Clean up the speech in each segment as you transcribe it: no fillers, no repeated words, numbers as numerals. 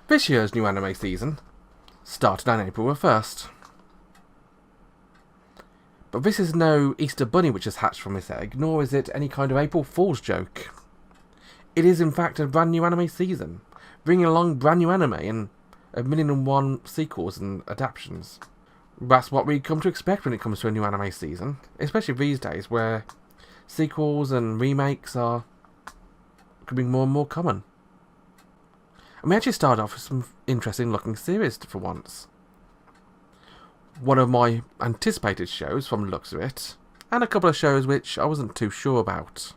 This year's new anime season started on April 1st. But this is no Easter bunny which has hatched from its egg, nor is it any kind of April Fool's joke. It is in fact a brand new anime season, bringing along brand new anime and 1,000,001 sequels and adaptations. That's what we come to expect when it comes to a new anime season, especially these days where sequels and remakes are becoming more and more common. And we actually started off with some interesting looking series for once. One of my anticipated shows from the looks of it, and a couple of shows which I wasn't too sure about.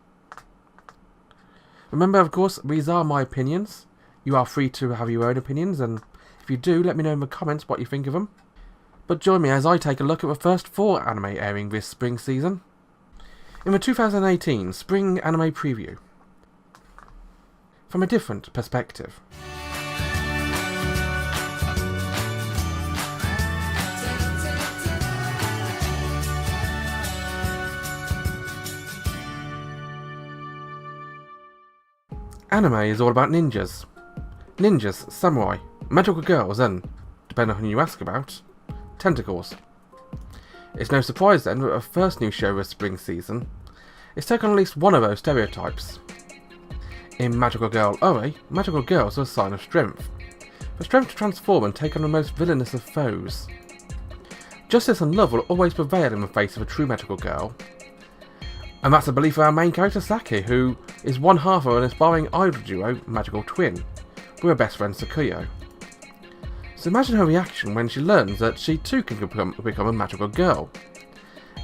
Remember, of course, these are my opinions. You are free to have your own opinions, and if you do, let me know in the comments what you think of them. But join me as I take a look at the first 4 anime airing this spring season. In the 2018 Spring Anime Preview. From a different perspective. Anime is all about ninjas. Ninjas, samurai, magical girls and, depending on who you ask about, tentacles. It's no surprise then that the first new show of the spring season is taking on at least one of those stereotypes. In Magical Girl Oe, magical girls are a sign of strength. The strength to transform and take on the most villainous of foes. Justice and love will always prevail in the face of a true magical girl. And that's the belief of our main character Saki, who is one half of an aspiring idol duo, Magical Twin, with her best friend Sakuyo. So imagine her reaction when she learns that she too can become a magical girl,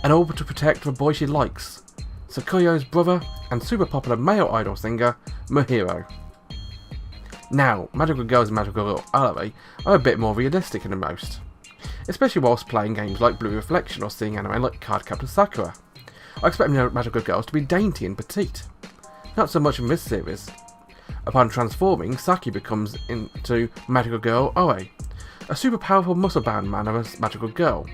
and all to protect the boy she likes, Sakuyo's brother and super popular male idol singer, Muhiro. Now, Magical Girls and Magical Girl Oe are a bit more realistic than most, especially whilst playing games like Blue Reflection or seeing anime like Cardcaptor Sakura. I expect Magical Girls to be dainty and petite. Not so much in this series. Upon transforming, Saki becomes into Magical Girl Oe, a super powerful muscle-bound man of a magical girl.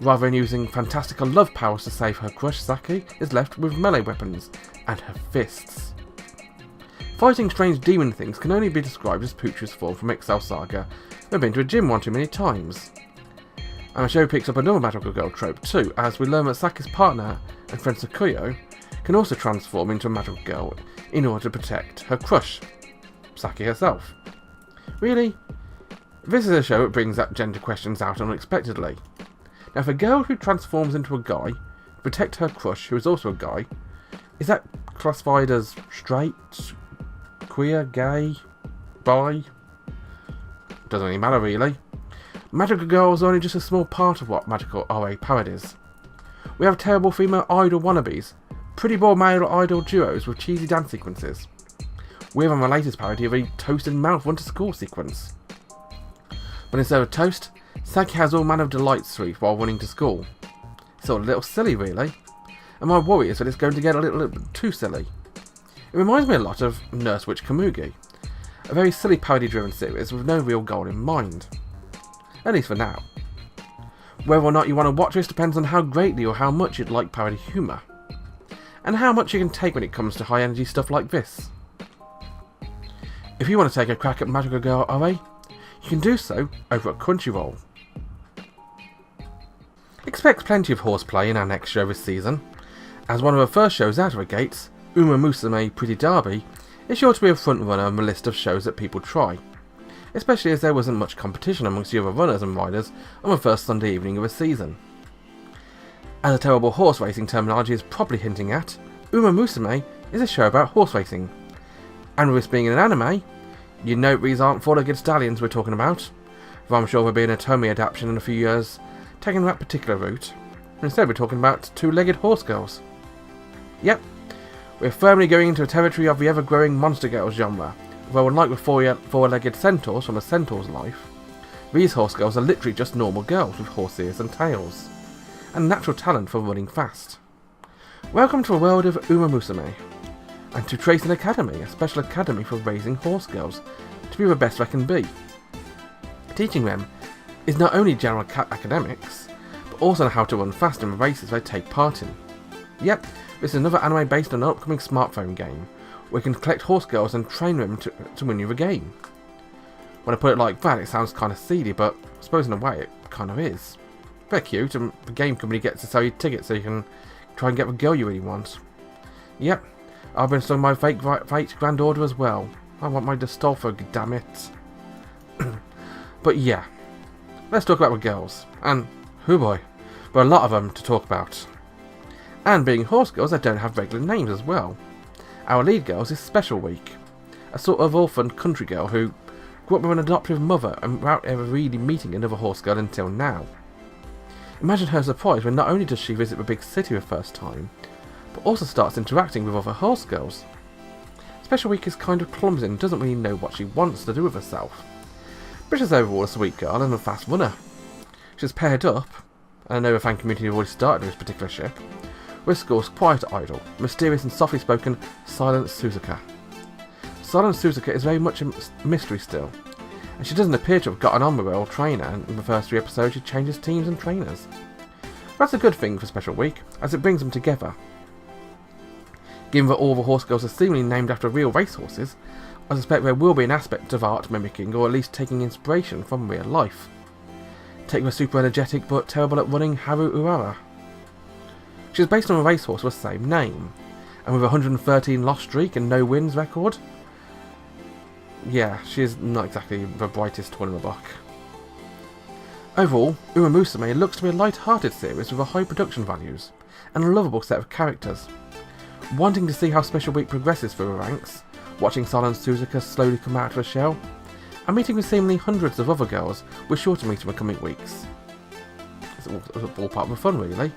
Rather than using fantastical love powers to save her crush, Saki is left with melee weapons and her fists. Fighting strange demon things can only be described as Pooch's form from Excel Saga. We've been to a gym one too many times. And the show picks up another magical girl trope too, as we learn that Saki's partner and friend Sakuyo can also transform into a magical girl in order to protect her crush, Saki herself. Really? This is a show that brings up gender questions out unexpectedly. Now, if a girl who transforms into a guy to protect her crush, who is also a guy, is that classified as straight, queer, gay, bi? Doesn't really matter really. Magical Girls are only just a small part of what Magical Oe parodies. We have terrible female idol wannabes, pretty boy male idol duos with cheesy dance sequences. We have a latest parody of a toasted mouth went to school sequence. But instead of toast, Saki has all manner of delights to eat while running to school. It's all a little silly really, and my worry is that it's going to get a little bit too silly. It reminds me a lot of Nurse Witch Kamugi, a very silly parody driven series with no real goal in mind. At least for now. Whether or not you want to watch this depends on how greatly or how much you'd like parody humour, and how much you can take when it comes to high energy stuff like this. If you want to take a crack at Magical Girl Oe, you can do so over at Crunchyroll. Expect plenty of horseplay in our next show this season, as one of the first shows out of the gates, Musa May Pretty Derby, is sure to be a front runner on the list of shows that people try, especially as there wasn't much competition amongst the other runners and riders on the first Sunday evening of the season. As a terrible horse racing terminology is probably hinting at, Musa May is a show about horse racing, and with this being an anime, you know these aren't four-legged stallions we're talking about, though I'm sure there'll be an Otome adaptation in a few years taking that particular route. Instead we're talking about two-legged horse girls. Yep, we're firmly going into a territory of the ever-growing monster girls genre, though unlike the four-legged centaurs from A Centaur's Life, these horse girls are literally just normal girls with horse ears and tails, and natural talent for running fast. Welcome to the world of Musa May, and to Tracing Academy, a special academy for raising horse girls to be the best they can be. Teaching them is not only general academics, but also how to run fast in the races they take part in. Yep, this is another anime based on an upcoming smartphone game, where you can collect horse girls and train them to win you the game. When I put it like that, it sounds kind of seedy, but I suppose in a way it kind of is. Very cute, and the game company gets to sell you tickets so you can try and get the girl you really want. Yep, I've been installing my fake grand order as well. I want my Distolfo, damn it. But yeah, let's talk about the girls. And, oh boy, there are a lot of them to talk about. And being horse girls, they don't have regular names as well. Our lead girls is Special Week, a sort of orphan country girl who grew up with an adoptive mother and without ever really meeting another horse girl until now. Imagine her surprise when not only does she visit the big city for the first time, but also starts interacting with other horse girls. Special Week is kind of clumsy and doesn't really know what she wants to do with herself. But she's overall a sweet girl and a fast runner. She's paired up, and I know the fan community have already started with this particular ship, with Skull's quiet idol, mysterious and softly spoken Silent Suzuka. Silent Suzuka is very much a mystery still, and she doesn't appear to have gotten on with her old trainer, and in the first 3 episodes she changes teams and trainers. That's a good thing for Special Week, as it brings them together. Given that all the horse girls are seemingly named after real racehorses, I suspect there will be an aspect of art mimicking or at least taking inspiration from real life. Take the super energetic but terrible at running Haru Urara. She is based on a racehorse with the same name, and with a 113 loss streak and no wins record. Yeah, she is not exactly the brightest one in the book. Overall, Musa May looks to be a light-hearted series with a high production values, and a lovable set of characters. Wanting to see how Special Week progresses through the ranks, watching Silent Suzuka slowly come out of her shell, and meeting with seemingly hundreds of other girls we're sure to meet in the coming weeks. It's all part of the fun, really.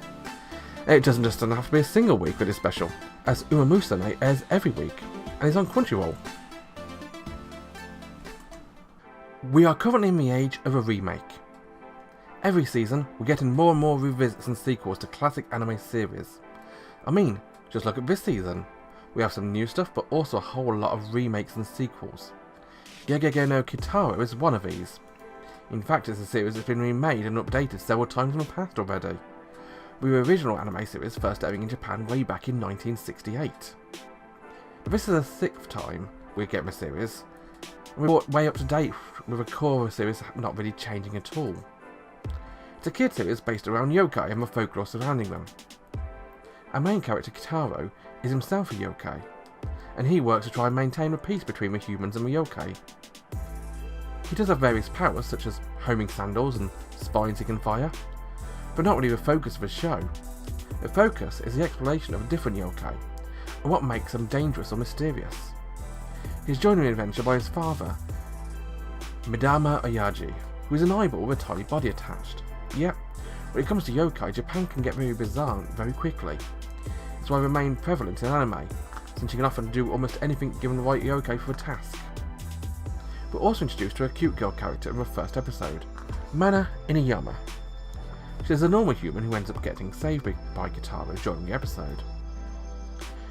It doesn't just have to be a single week that is special, as Musa May airs every week, and is on Crunchyroll. We are currently in the age of a remake. Every season, we're getting more and more revisits and sequels to classic anime series. I mean, just look at this season. We have some new stuff, but also a whole lot of remakes and sequels. Gegege no Kitaro is one of these. In fact, it's a series that's been remade and updated several times in the past already, with the original anime series first airing in Japan way back in 1968. But this is the 6th time we're getting the series, and we're way up to date with the core of the series not really changing at all. It's a kid series based around yokai and the folklore surrounding them. Our main character Kitaro is himself a yokai, and he works to try and maintain the peace between the humans and the yokai. He does have various powers such as homing sandals and spines he can fire, but not really the focus of the show. The focus is the exploration of a different yokai, and what makes them dangerous or mysterious. He's joined in the adventure by his father, Midama Oyaji, who is an eyeball with a tiny body attached. Yep, when it comes to yokai, Japan can get very bizarre very quickly. It's why they remain prevalent in anime, since you can often do almost anything given the right yokai for a task. We're also introduced to a cute girl character in the first episode, Mana Inuyama. She's a normal human who ends up getting saved by Kitaro during the episode.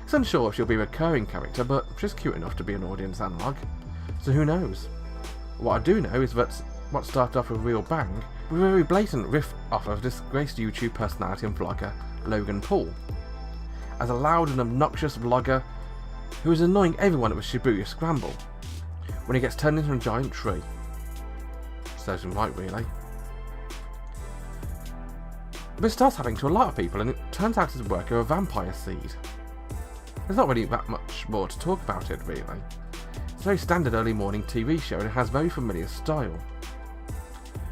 It's unsure if she'll be a recurring character, but she's cute enough to be an audience analogue, so who knows. What I do know is that what started off with a real bang was a very blatant riff off of disgraced YouTube personality and vlogger Logan Paul, as a loud and obnoxious vlogger who is annoying everyone at the Shibuya Scramble when he gets turned into a giant tree. Serves him right, really. But it starts happening to a lot of people, and it turns out to work of a vampire seed. There's not really that much more to talk about it, really. It's a very standard early morning TV show, and it has very familiar style.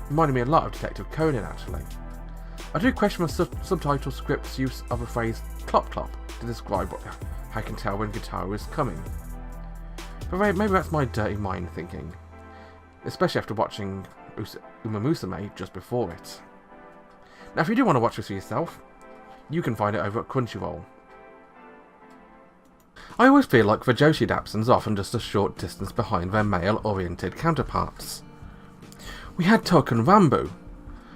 Reminded me a lot of Detective Conan, actually. I do question the subtitle script's use of the phrase "clop clop" to describe how I can tell when Kitaro is coming. But maybe that's my dirty mind thinking, especially after watching Musa May just before it. Now, if you do want to watch this for yourself, you can find it over at Crunchyroll. I always feel like the Joshi adaptations are often just a short distance behind their male-oriented counterparts. We had Token Rambo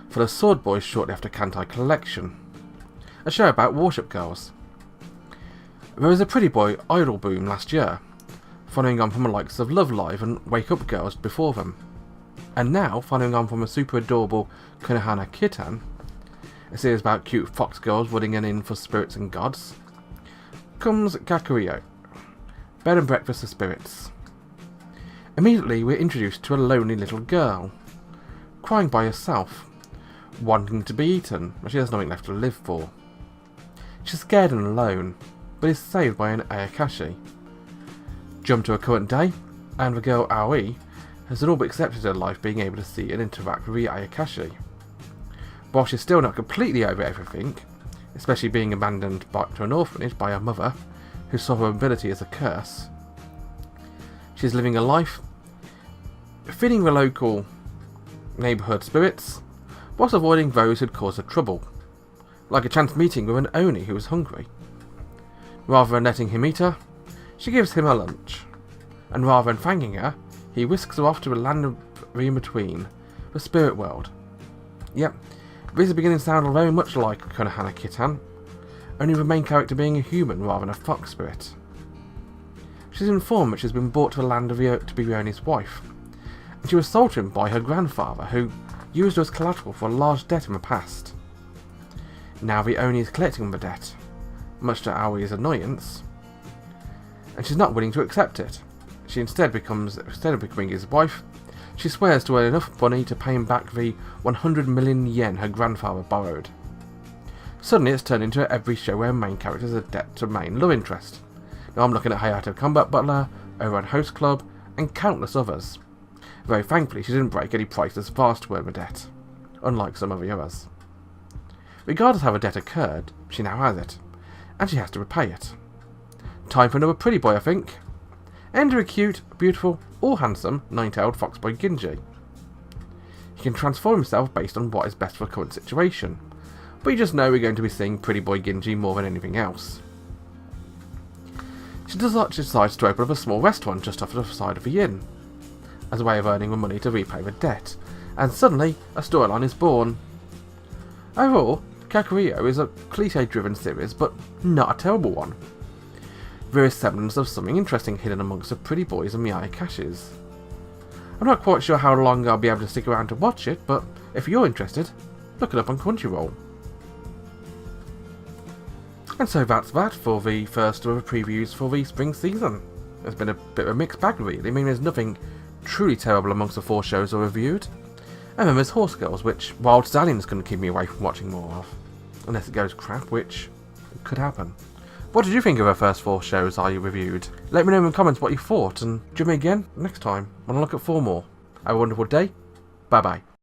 for the Sword Boys shortly after Kantai Collection, a show about worship girls. There was a Pretty Boy idol boom last year, following on from the likes of Love Live and Wake Up Girls before them, and now following on from a super adorable Konohana Kitan, a series about cute fox girls running in for spirits and gods, comes Gakurio, Bed and Breakfast for Spirits. Immediately we're introduced to a lonely little girl, crying by herself, wanting to be eaten, but she has nothing left to live for. She's scared and alone, but is saved by an Ayakashi. Jump to a current day, and the girl Aoi has all but accepted her life being able to see and interact with the Ayakashi. While she's still not completely over everything, especially being abandoned to an orphanage by her mother, who saw her ability as a curse, she's living a life feeding the local neighbourhood spirits, whilst avoiding those who'd cause her trouble, like a chance meeting with an Oni who was hungry. Rather than letting him eat her, she gives him her lunch, and rather than thanking her, he whisks her off to a land of the in-between, the spirit world. Yep, these are beginning to sound very much like Konohana Kitan, only the main character being a human rather than a fox spirit. She's informed that she's been brought to the land of to be Rioni's wife, and she was sold to him by her grandfather, who used her as collateral for a large debt in the past. Now the Oni is collecting the debt, much to Aoi's annoyance, and she's not willing to accept it. She instead of becoming his wife, she swears to earn enough money to pay him back the 100 million yen her grandfather borrowed. Suddenly it's turned into every show where main characters are debt to main love interest. Now I'm looking at Hayato Combat Butler, Overrun Host Club, and countless others. Very thankfully she didn't break any priceless vast to earn the debt, unlike some of the others. Regardless of how the debt occurred, she now has it, and she has to repay it. Time for another pretty boy, I think. Enter a cute, beautiful, all handsome, 9-tailed fox boy Ginji. He can transform himself based on what is best for the current situation, but you just know we're going to be seeing pretty boy Ginji more than anything else. She decides to open up a small restaurant just off the side of the inn, as a way of earning the money to repay the debt, and suddenly a storyline is born. Overall, Kakuryou is a cliche-driven series, but not a terrible one. There is semblance of something interesting hidden amongst the pretty boys and the Ayakashis. I'm not quite sure how long I'll be able to stick around to watch it, but if you're interested, look it up on Crunchyroll. And so that's that for the first of the previews for the spring season. It's been a bit of a mixed bag really. I mean, there's nothing truly terrible amongst the 4 shows I reviewed. And then there's Horse Girls, which Wild Stallion's going to keep me away from watching more of. Unless it goes crap, which could happen. What did you think of the first 4 shows I reviewed? Let me know in the comments what you thought, and join me again next time when I look at 4 more. Have a wonderful day. Bye bye.